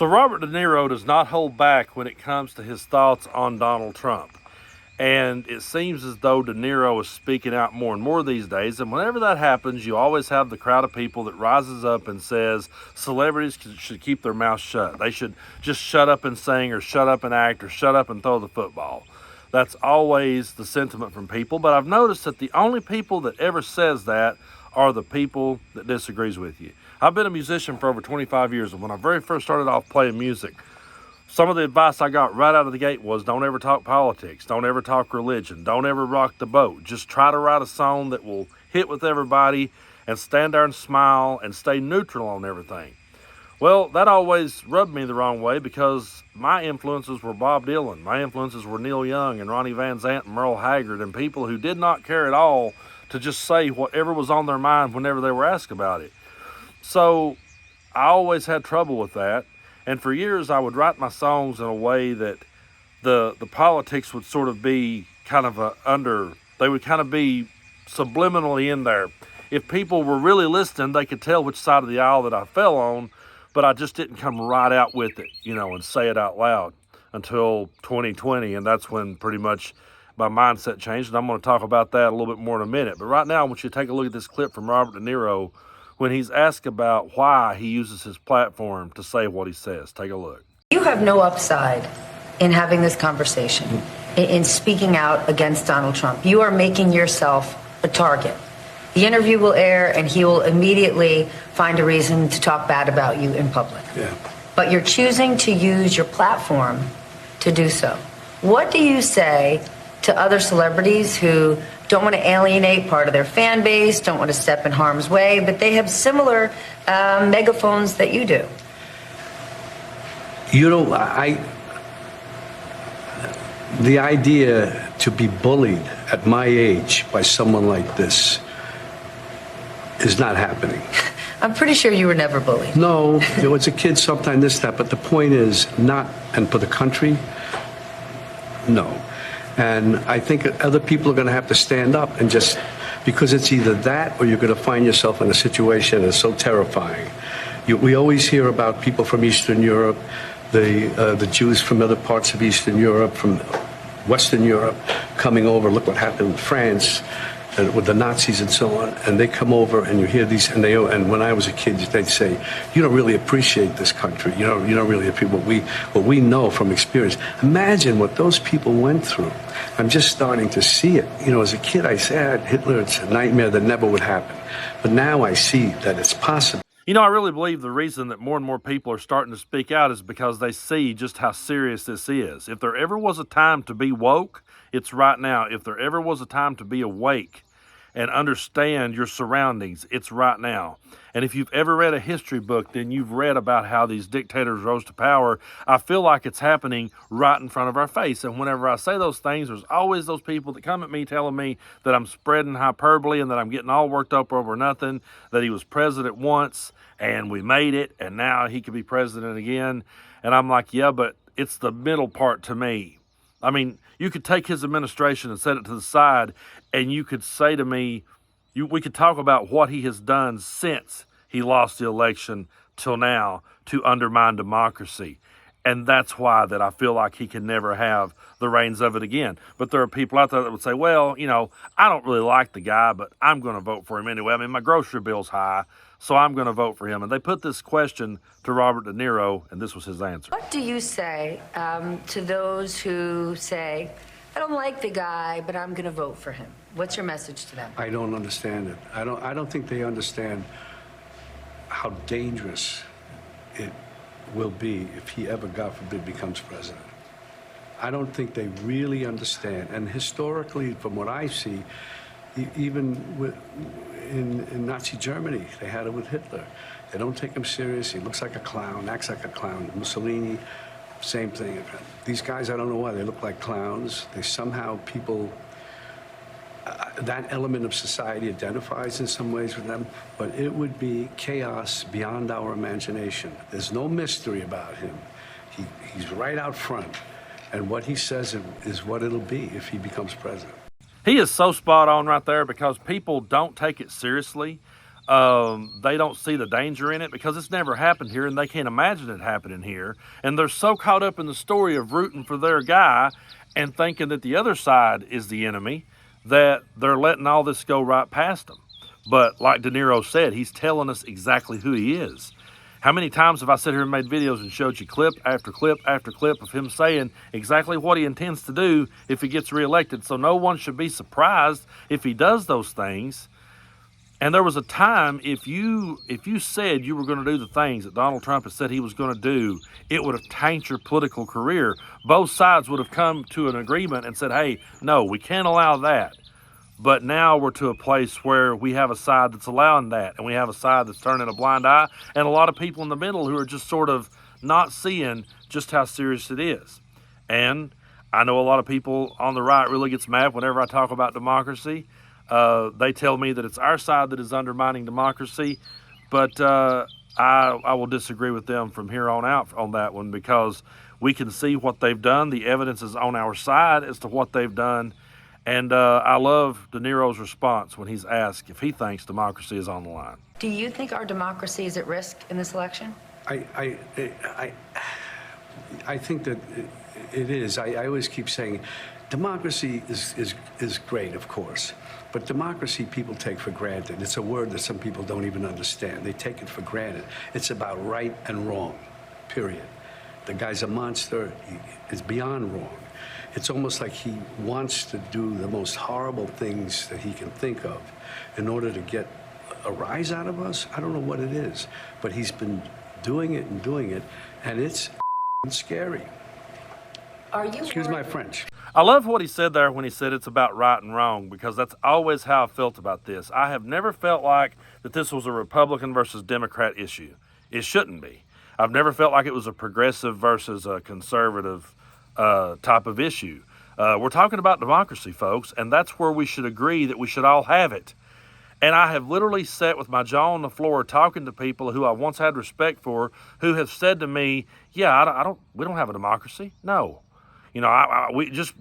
So Robert De Niro does not hold back when it comes to his thoughts on Donald Trump. And it seems as though De Niro is speaking out more and more these days. And whenever that happens, you always have the crowd of people that rises up and says celebrities should keep their mouths shut. They should just shut up and sing, or shut up and act, or shut up and throw the football. That's always the sentiment from people. But I've noticed that the only people that ever says that are the people that disagrees with you. I've been a musician for over 25 years, and when I very first started off playing music, some of the advice I got right out of the gate was don't ever talk politics, don't ever talk religion, don't ever rock the boat. Just try to write a song that will hit with everybody and stand there and smile and stay neutral on everything. Well, that always rubbed me the wrong way because my influences were Bob Dylan. My influences were Neil Young and Ronnie Van Zant and Merle Haggard, and people who did not care at all to just say whatever was on their mind whenever they were asked about it. So I always had trouble with that. And for years, I would write my songs in a way that the politics would sort of be kind of they would kind of be subliminally in there. If people were really listening, they could tell which side of the aisle that I fell on, but I just didn't come right out with it, and say it out loud until 2020. And that's when pretty much my mindset changed. And I'm going to talk about that a little bit more in a minute. But right now, I want you to take a look at this clip from Robert De Niro when he's asked about why he uses his platform to say what he says. Take a look. You have no upside in having this conversation, in speaking out against Donald Trump. You are making yourself a target. The interview will air, and he will immediately find a reason to talk bad about you in public. Yeah. But you're choosing to use your platform to do so. What do you say to other celebrities who don't want to alienate part of their fan base, don't want to step in harm's way, but they have similar megaphones that you do? The idea to be bullied at my age by someone like this is not happening. I'm pretty sure you were never bullied. No, there was a kid sometime that, but the point is not, and for the country, no. And I think other people are going to have to stand up and just, because it's either that or you're going to find yourself in a situation that's so terrifying. We always hear about people from Eastern Europe, the Jews from other parts of Eastern Europe, from Western Europe, coming over. Look what happened in France with the Nazis and so on. And they come over, and you hear these, and when I was a kid, they'd say, "You don't really appreciate this country. You don't really appreciate what we know from experience." Imagine what those people went through. I'm just starting to see it. As a kid, I said Hitler, it's a nightmare that never would happen. But now I see that it's possible. I really believe the reason that more and more people are starting to speak out is because they see just how serious this is. If there ever was a time to be woke, it's right now. If there ever was a time to be awake and understand your surroundings, it's right now. And if you've ever read a history book, then you've read about how these dictators rose to power. I feel like it's happening right in front of our face. And whenever I say those things, there's always those people that come at me telling me that I'm spreading hyperbole and that I'm getting all worked up over nothing, that he was president once and we made it and now he could be president again. And I'm like, yeah, but it's the middle part to me. I mean, you could take his administration and set it to the side, and you could say to me, we could talk about what he has done since he lost the election till now to undermine democracy. And that's why that I feel like he can never have the reins of it again. But there are people out there that would say, well, I don't really like the guy, but I'm going to vote for him anyway. I mean, my grocery bill's high, so I'm going to vote for him. And they put this question to Robert De Niro, and this was his answer. What do you say to those who say, I don't like the guy, but I'm going to vote for him? What's your message to them? I don't understand it. I don't think they understand how dangerous it will be if he ever, God forbid, becomes president. I don't think they really understand. And historically, from what I see, even in Nazi Germany, they had it with Hitler. They don't take him serious. He looks like a clown, acts like a clown. Mussolini, same thing. These guys, I don't know why, they look like clowns. They somehow, that element of society identifies in some ways with them, but it would be chaos beyond our imagination. There's no mystery about him. He's right out front, and what he says is what it'll be if he becomes president. He is so spot on right there because people don't take it seriously. They don't see the danger in it because it's never happened here and they can't imagine it happening here. And they're so caught up in the story of rooting for their guy and thinking that the other side is the enemy that they're letting all this go right past them. But like De Niro said, he's telling us exactly who he is. How many times have I sat here and made videos and showed you clip after clip after clip of him saying exactly what he intends to do if he gets reelected? So no one should be surprised if he does those things. And there was a time if you said you were going to do the things that Donald Trump has said he was going to do, it would have tanked your political career. Both sides would have come to an agreement and said, hey, no, we can't allow that. But now we're to a place where we have a side that's allowing that, and we have a side that's turning a blind eye, and a lot of people in the middle who are just sort of not seeing just how serious it is. And I know a lot of people on the right really gets mad whenever I talk about democracy. They tell me that it's our side that is undermining democracy, but I will disagree with them from here on out on that one because we can see what they've done. The evidence is on our side as to what they've done. And I love De Niro's response when he's asked if he thinks democracy is on the line. Do you think our democracy is at risk in this election? I think that it is. I always keep saying democracy is great, of course. But democracy people take for granted. It's a word that some people don't even understand. They take it for granted. It's about right and wrong, period. The guy's a monster. It's beyond wrong. It's almost like he wants to do the most horrible things that he can think of in order to get a rise out of us. I don't know what it is, but he's been doing it, and it's scary. Are you Excuse worried? my French. I love what he said there when he said it's about right and wrong because that's always how I felt about this. I have never felt like that this was a Republican versus Democrat issue. It shouldn't be. I've never felt like it was a progressive versus a conservative type of issue. We're talking about democracy, folks, and that's where we should agree that we should all have it. And I have literally sat with my jaw on the floor talking to people who I once had respect for who have said to me, yeah, we don't have a democracy. No. We just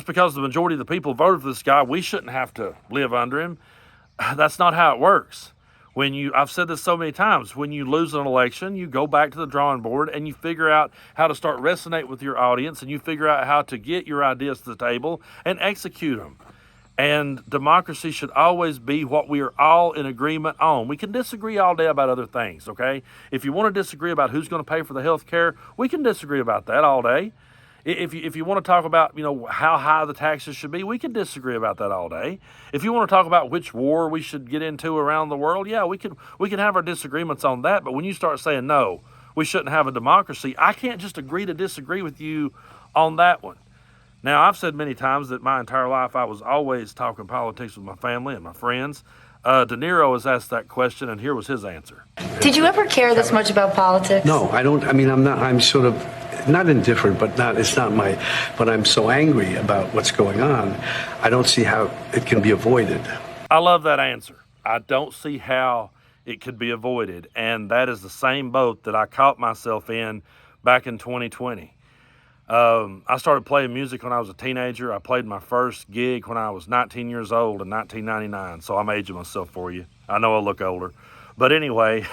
because the majority of the people voted for this guy, we shouldn't have to live under him. That's not how it works. I've said this so many times, when you lose an election, you go back to the drawing board and you figure out how to start resonate with your audience and you figure out how to get your ideas to the table and execute them. And democracy should always be what we are all in agreement on. We can disagree all day about other things, okay? If you want to disagree about who's going to pay for the health care, we can disagree about that all day. If you want to talk about, how high the taxes should be, we can disagree about that all day. If you want to talk about which war we should get into around the world, yeah, we can have our disagreements on that. But when you start saying, no, we shouldn't have a democracy, I can't just agree to disagree with you on that one. Now, I've said many times that my entire life I was always talking politics with my family and my friends. De Niro has asked that question, and here was his answer. Did you ever care this much about politics? No, I don't. I mean, I'm sort of not indifferent, but I'm so angry about what's going on. I don't see how it can be avoided. I love that answer. I don't see how it could be avoided. And that is the same boat that I caught myself in back in 2020. I started playing music when I was a teenager. I played my first gig when I was 19 years old in 1999. So I'm aging myself for you. I know I look older. But anyway,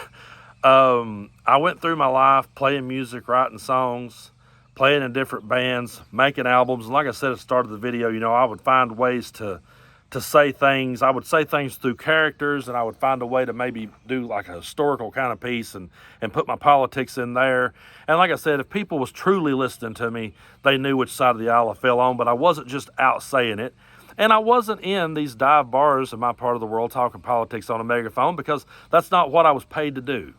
I went through my life playing music, writing songs, playing in different bands, making albums. And like I said at the start of the video, I would find ways to say things. I would say things through characters, and I would find a way to maybe do like a historical kind of piece and put my politics in there. And like I said, if people was truly listening to me, they knew which side of the aisle I fell on, but I wasn't just out saying it. And I wasn't in these dive bars in my part of the world talking politics on a megaphone because that's not what I was paid to do.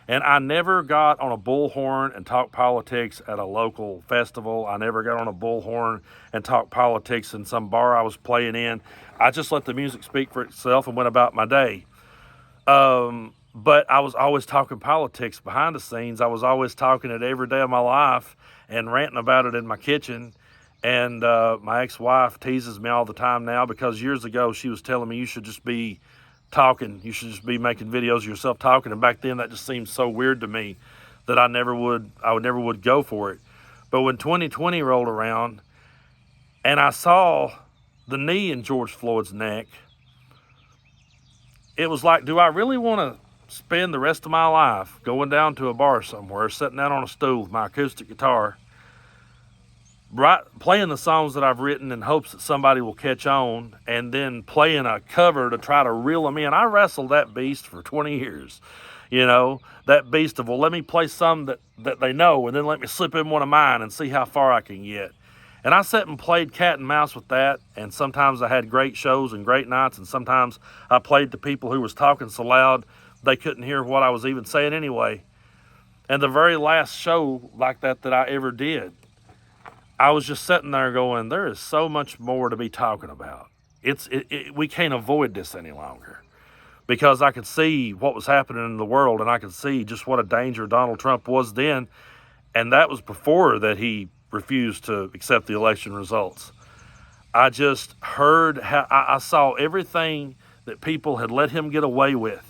And I never got on a bullhorn and talked politics at a local festival. I never got on a bullhorn and talked politics in some bar I was playing in. I just let the music speak for itself and went about my day. But I was always talking politics behind the scenes. I was always talking it every day of my life and ranting about it in my kitchen. And my ex-wife teases me all the time now because years ago she was telling me you should just be talking. You should just be making videos of yourself talking. And back then that just seemed so weird to me that I never would go for it. But when 2020 rolled around and I saw the knee in George Floyd's neck, it was like, do I really want to spend the rest of my life going down to a bar somewhere, sitting down on a stool with my acoustic guitar, playing the songs that I've written in hopes that somebody will catch on, and then playing a cover to try to reel them in? I wrestled that beast for 20 years. You know, that beast of, well, let me play some that they know, and then let me slip in one of mine and see how far I can get. And I sat and played cat and mouse with that, and sometimes I had great shows and great nights, and sometimes I played to people who was talking so loud they couldn't hear what I was even saying anyway. And the very last show like that I ever did, I was just sitting there going, there is so much more to be talking about. We can't avoid this any longer. Because I could see what was happening in the world, and I could see just what a danger Donald Trump was then, and that was before that he refused to accept the election results. I just heard how I saw everything that people had let him get away with.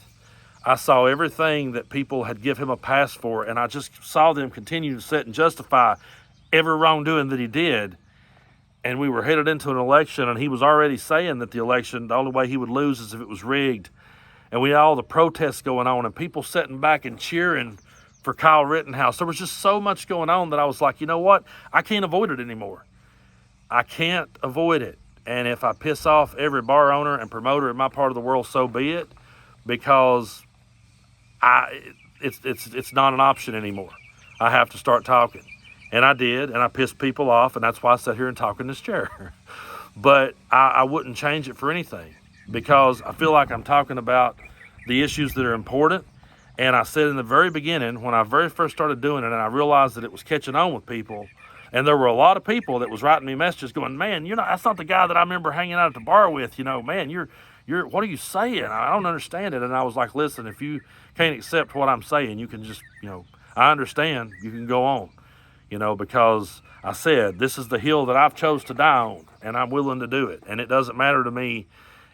I saw everything that people had give him a pass for, and I just saw them continue to sit and justify every wrongdoing that he did. And we were headed into an election, and he was already saying that the election, the only way he would lose is if it was rigged. And we had all the protests going on and people sitting back and cheering for Kyle Rittenhouse. There was just so much going on that I was like, you know what? I can't avoid it anymore. I can't avoid it. And if I piss off every bar owner and promoter in my part of the world, so be it, because it's not an option anymore. I have to start talking. And I did, and I pissed people off, and that's why I sat here and talk in this chair. But I wouldn't change it for anything, because I feel like I'm talking about the issues that are important. And I said in the very beginning, when I very first started doing it, and I realized that it was catching on with people, and there were a lot of people that was writing me messages going, man, that's not the guy that I remember hanging out at the bar with, man, you're what are you saying? I don't understand it. And I was like, listen, if you can't accept what I'm saying, you can just, I understand, you can go on, because I said, this is the hill that I've chose to die on, and I'm willing to do it. And it doesn't matter to me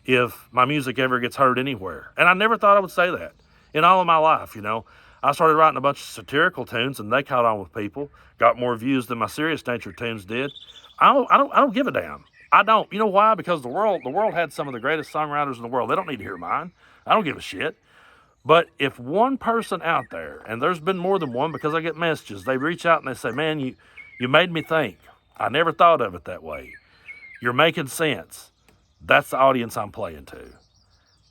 if my music ever gets heard anywhere. And I never thought I would say that in all of my life. I started writing a bunch of satirical tunes, and they caught on with people, got more views than my serious nature tunes did. I don't give a damn. I don't. You know why? Because the world had some of the greatest songwriters in the world. They don't need to hear mine. I don't give a shit. But if one person out there, and there's been more than one because I get messages, they reach out and they say, man, you made me think. I never thought of it that way. You're making sense. That's the audience I'm playing to.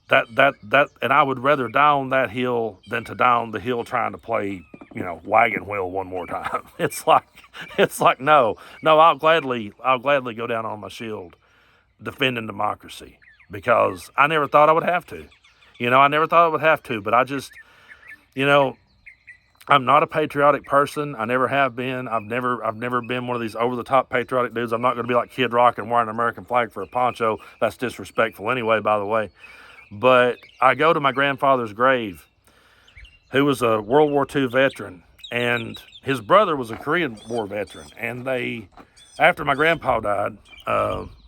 And I would rather die on that hill than to die on the hill trying to play, wagon wheel one more time. It's like no, I'll gladly go down on my shield defending democracy, because I never thought I would have to. I never thought I would have to, but I just, I'm not a patriotic person. I never have been. I've never been one of these over-the-top patriotic dudes. I'm not going to be like Kid Rock and wearing an American flag for a poncho. That's disrespectful anyway, by the way. But I go to my grandfather's grave, who was a World War II veteran, and his brother was a Korean War veteran. And after my grandpa died,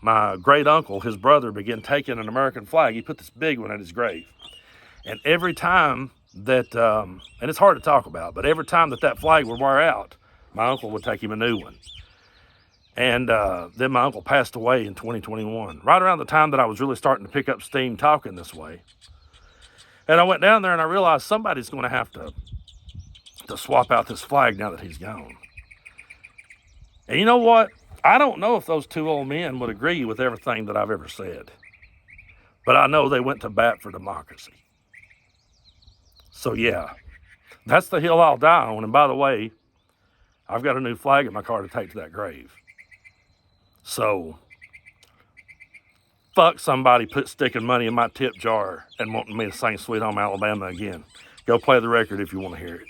my great uncle, his brother, began taking an American flag. He put this big one at his grave. And every time that, and it's hard to talk about, but every time that flag would wear out, my uncle would take him a new one. And then my uncle passed away in 2021, right around the time that I was really starting to pick up steam talking this way. And I went down there and I realized somebody's going to have to swap out this flag now that he's gone. And you know what? I don't know if those two old men would agree with everything that I've ever said, but I know they went to bat for democracy. So yeah, that's the hill I'll die on. And by the way, I've got a new flag in my car to take to that grave. So fuck somebody sticking money in my tip jar and wanting me to sing Sweet Home Alabama again. Go play the record if you want to hear it.